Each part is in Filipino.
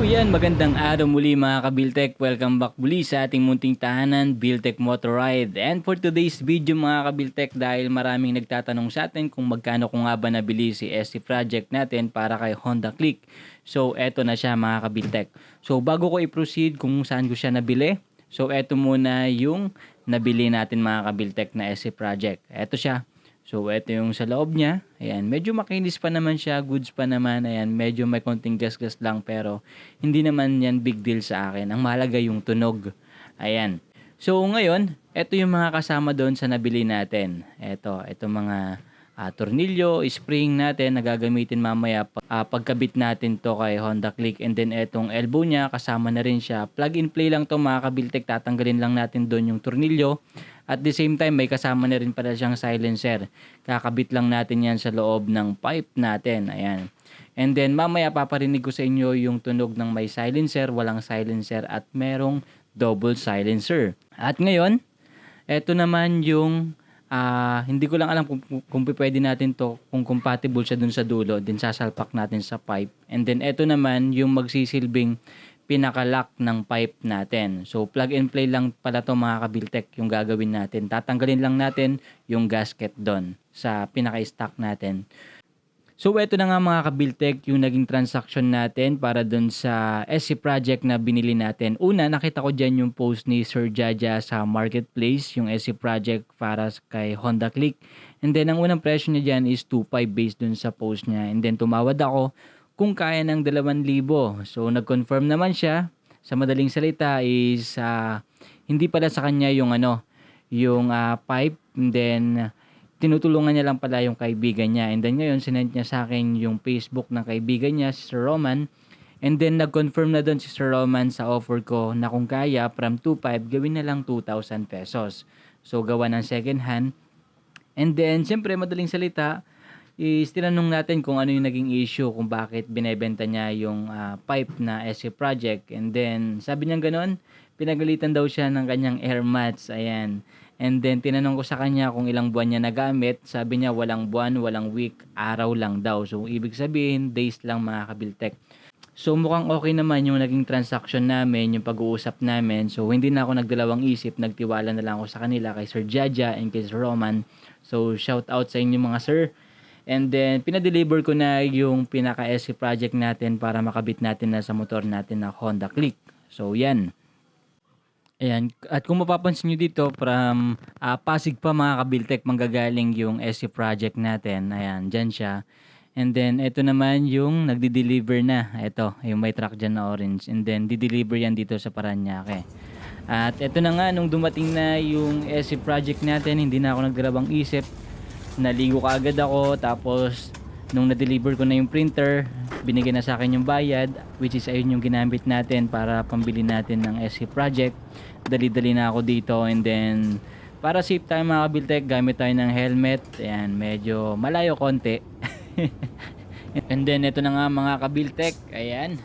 Yan, magandang araw muli mga kabiltek. Welcome back muli sa ating munting tahanan, Biltek Motor Ride. And for today's video mga kabiltek, dahil maraming nagtatanong sa atin kung magkano ko nga ba nabili si SC Project natin para kay Honda Click. So eto na siya mga kabiltek. So bago ko i-proceed kung saan ko siya nabili, so eto muna yung nabili natin mga kabiltek na SC Project. Eto siya. So, ito yung sa loob niya. Ayan, medyo makinis pa naman siya, goods pa naman. Ayan, medyo may konting gas-gas lang pero hindi naman yan big deal sa akin. Ang mahalaga yung tunog. Ayan. So, ngayon, ito yung mga kasama doon sa nabili natin. Ito mga tornilyo, spring natin na gagamitin mamaya pagkabit natin to kay Honda Click. And then, itong elbow niya, kasama na rin siya. Plug and play lang to mga kabiltek. Tatanggalin lang natin doon yung tornilyo. At the same time, may kasama na rin pala siyang silencer. Kakabit lang natin yan sa loob ng pipe natin. Ayan. And then, mamaya paparinig ko sa inyo yung tunog ng may silencer, walang silencer, at merong double silencer. At ngayon, eto naman yung, hindi ko lang alam kung pwede natin to, kung compatible siya dun sa dulo, then sasalpak natin sa pipe. And then, eto naman yung magsisilbing pinaka-lock ng pipe natin. So, plug and play lang pala to mga kabiltek yung gagawin natin. Tatanggalin lang natin yung gasket doon sa pinaka-stock natin. So, eto na nga mga kabiltek yung naging transaction natin para doon sa SC Project na binili natin. Una, nakita ko dyan yung post ni Sir Jaja sa marketplace, yung SC Project para kay Honda Click. And then, ang unang presyo niya dyan is 2.5 based doon sa post niya. And then, tumawad ako kung kaya ng 2,000. So, nag-confirm naman siya. Sa madaling salita is hindi pala sa kanya yung pipe. And then, tinutulungan niya lang pala yung kaibigan niya. And then ngayon, sinend niya sa akin yung Facebook ng kaibigan niya, si Sir Roman. And then, nag-confirm na doon si Sir Roman sa offer ko na kung kaya, from 2,500, gawin na lang 2,000 pesos. So, gawa ng second hand. And then, siyempre, madaling salita, is tinanong natin kung ano yung naging issue, kung bakit binebenta niya yung pipe na SC Project. And then, sabi niya gano'n, pinagalitan daw siya ng kanyang air mats. Ayan. And then, tinanong ko sa kanya kung ilang buwan niya nagamit. Sabi niya, walang buwan, walang week, araw lang daw. So, ibig sabihin, days lang mga kabiltek. So, mukhang okay naman yung naging transaction namin, yung pag-uusap namin. So, hindi na ako nagdalawang isip, nagtiwala na lang ako sa kanila, kay Sir Jaja and kay Sir Roman. So, shout out sa inyo mga sir. And then, pinadeliver ko na yung pinaka-SC Project natin para makabit natin na sa motor natin na Honda Click. So, yan. Ayan. At kung mapapansin nyo dito, from Pasig pa mga kabiltek, manggagaling yung SC Project natin. Ayan, dyan siya. And then, ito naman yung nagdi-deliver na. Ito, yung may truck dyan na orange. And then, di-deliver yan dito sa Paranaque. At ito na nga, nung dumating na yung SC Project natin, hindi na ako nagdalawang isip. Naligo kaagad ako, tapos nung na-deliver ko na yung printer, binigyan na sa akin yung bayad, which is ayun yung ginamit natin para pambili natin ng SC Project. Dali-dali na ako dito. And then, para safe tayo mga kabiltek, gamit tayo ng helmet. Ayan, medyo malayo konti. And then, ito na nga mga kabiltek. Ayan,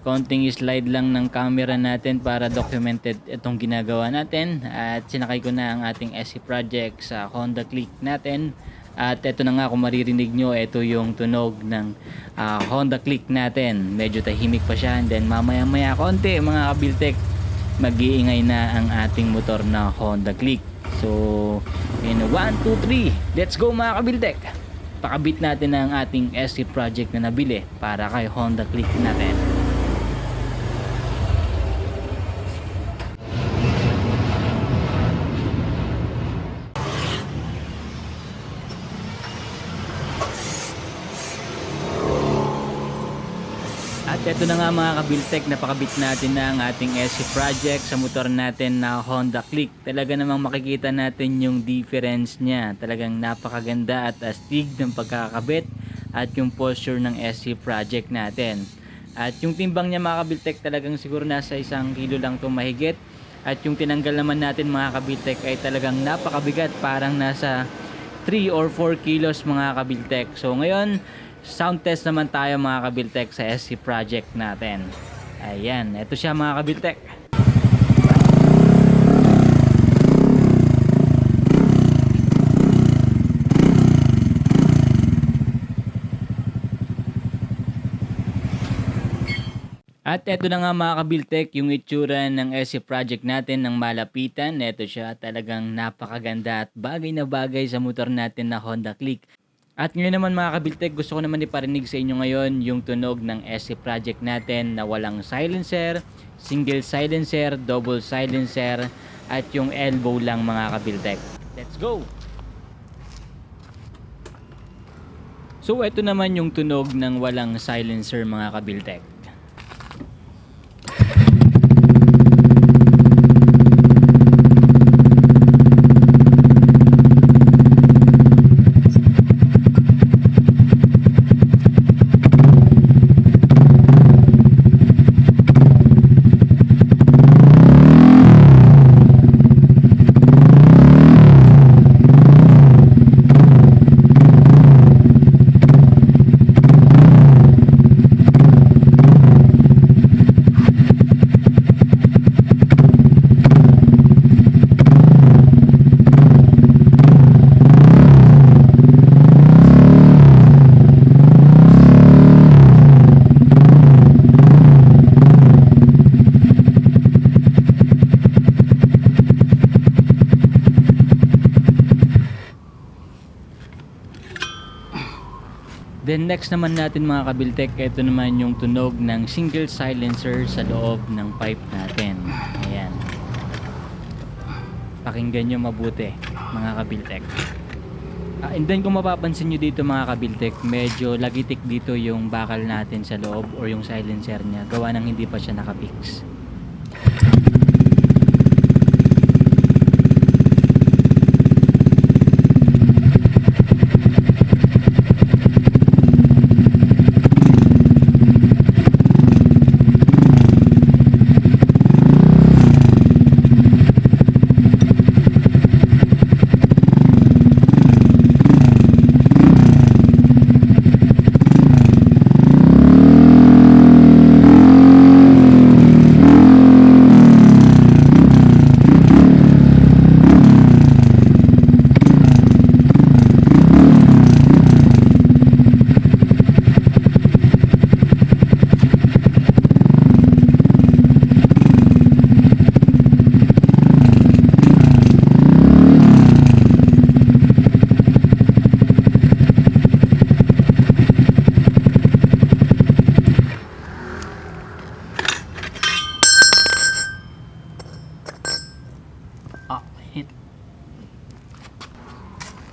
konting slide lang ng camera natin para documented itong ginagawa natin. At sinakay ko na ang ating SC Project sa Honda Click natin. At ito na nga, kung maririnig nyo, ito yung tunog ng Honda Click natin. Medyo tahimik pa siya. And then mamaya konti mga kabiltek, mag-iingay na ang ating motor na Honda Click. So in 1, 2, 3, let's go mga kabiltek. Pakabit natin ang ating SC Project na nabili para kay Honda Click natin. At ito na nga mga kabiltek, napakabit natin na ang ating SC Project sa motor natin na Honda Click. Talaga namang makikita natin yung difference niya. Talagang napakaganda at astig ng pagkakabit at yung posture ng SC Project natin. At yung timbang niya mga kabiltek, talagang siguro nasa 1 kilo lang itong mahigit. At yung tinanggal naman natin mga kabiltek ay talagang napakabigat, parang nasa 3 or 4 kilos mga kabiltek. So ngayon, sound test naman tayo mga kabiltek sa SC Project natin. Ayan, ito siya mga kabiltek. At eto na nga mga kabiltek, yung itsura ng SC project natin ng malapitan. Eto siya, talagang napakaganda at bagay na bagay sa motor natin na Honda Click. At ngayon naman mga kabiltek, gusto ko naman iparinig sa inyo ngayon yung tunog ng SC project natin na walang silencer, single silencer, double silencer, at yung elbow lang mga kabiltek. Let's go! So eto naman yung tunog ng walang silencer mga kabiltek. Then next naman natin mga kabiltek, ito naman yung tunog ng single silencer sa loob ng pipe natin. Ayan. Pakinggan nyo mabuti mga kabiltek. And then kung mapapansin nyo dito mga kabiltek, medyo lagitik dito yung bakal natin sa loob or yung silencer niya. Gawa ng hindi pa siya nakapix.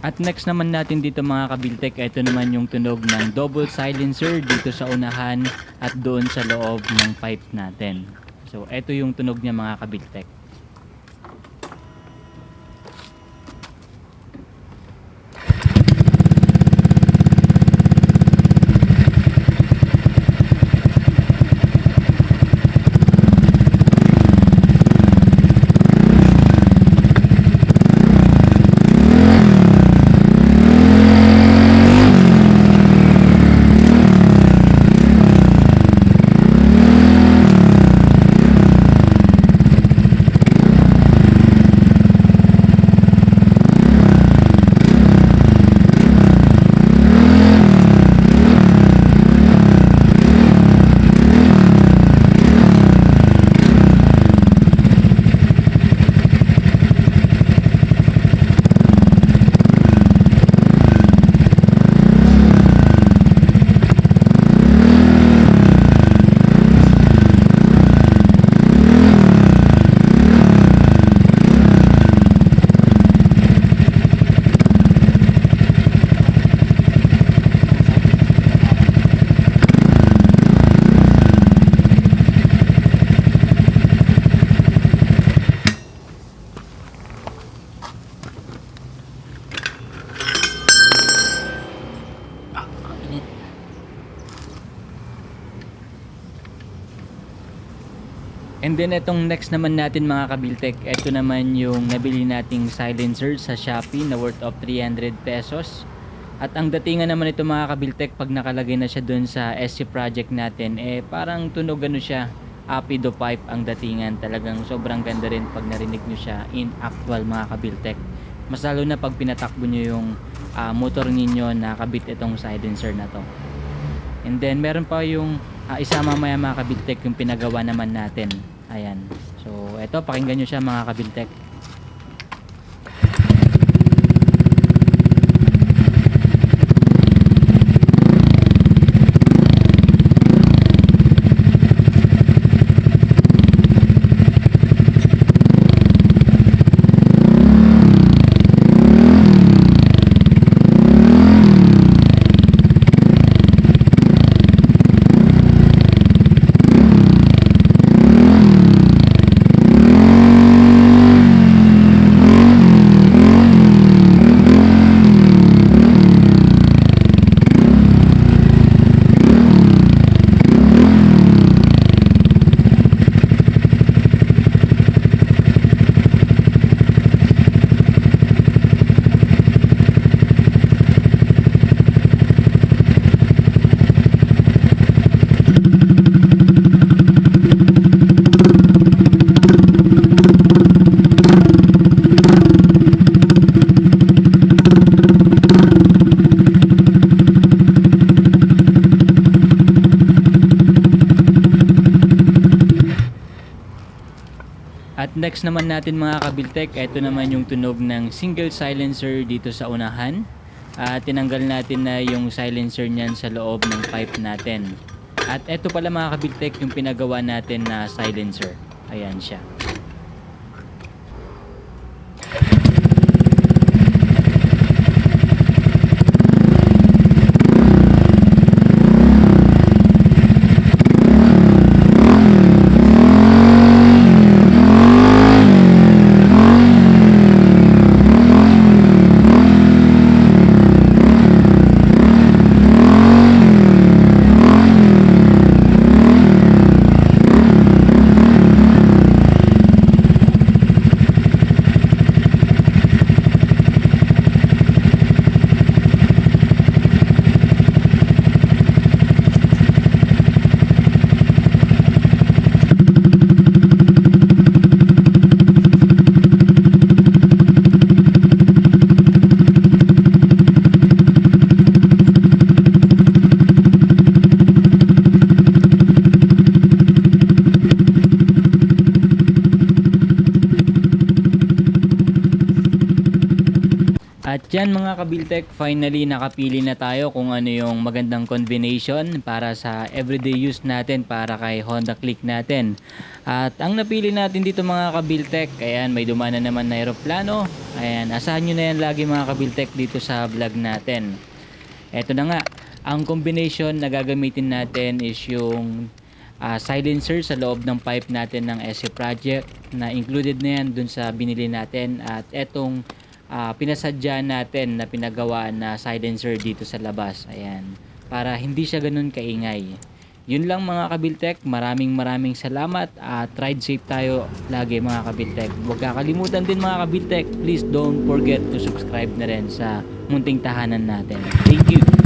At next naman natin dito mga kabiltek, ito naman yung tunog ng double silencer dito sa unahan at doon sa loob ng pipe natin. So ito yung tunog niya mga kabiltek. And then itong next naman natin mga kabiltek, ito naman yung nabili nating silencer sa Shopee na worth of 300 pesos. At ang datingan naman ito mga kabiltek, pag nakalagay na siya dun sa SC project natin, parang tunog ano siya, apido pipe ang datingan. Talagang sobrang ganda rin pag narinig nyo siya in actual mga kabiltek. Mas lalo na pag pinatakbo nyo yung motor ninyo na kabit itong silencer na to. And then meron pa yung isa mamaya mga kabiltek yung pinagawa naman natin. Ayan. So eto, pakinggan nyo siya mga kabiltek. At next naman natin mga kabiltek, ito naman yung tunog ng single silencer dito sa unahan. Tinanggal natin na yung silencer niyan sa loob ng pipe natin. At ito pala mga kabiltek yung pinagawa natin na silencer. Ayan siya. At yan mga kabiltek, finally nakapili na tayo kung ano yung magandang combination para sa everyday use natin para kay Honda Click natin. At ang napili natin dito mga kabiltek, ayan, may dumana naman na aeroplano. Ayan, asahan nyo na yan lagi mga kabiltek dito sa vlog natin. Eto na nga, ang combination na gagamitin natin is yung silencer sa loob ng pipe natin ng SE Project na included na yan dun sa binili natin. At etong pinasadya natin na pinagawa na silencer dito sa labas. Ayan. Para hindi siya ganun kaingay. Yun lang mga kabiltek. Maraming salamat. Ride safe tayo lagi mga kabiltek. Huwag kakalimutan din mga kabiltek. Please don't forget to subscribe na rin sa munting tahanan natin. Thank you.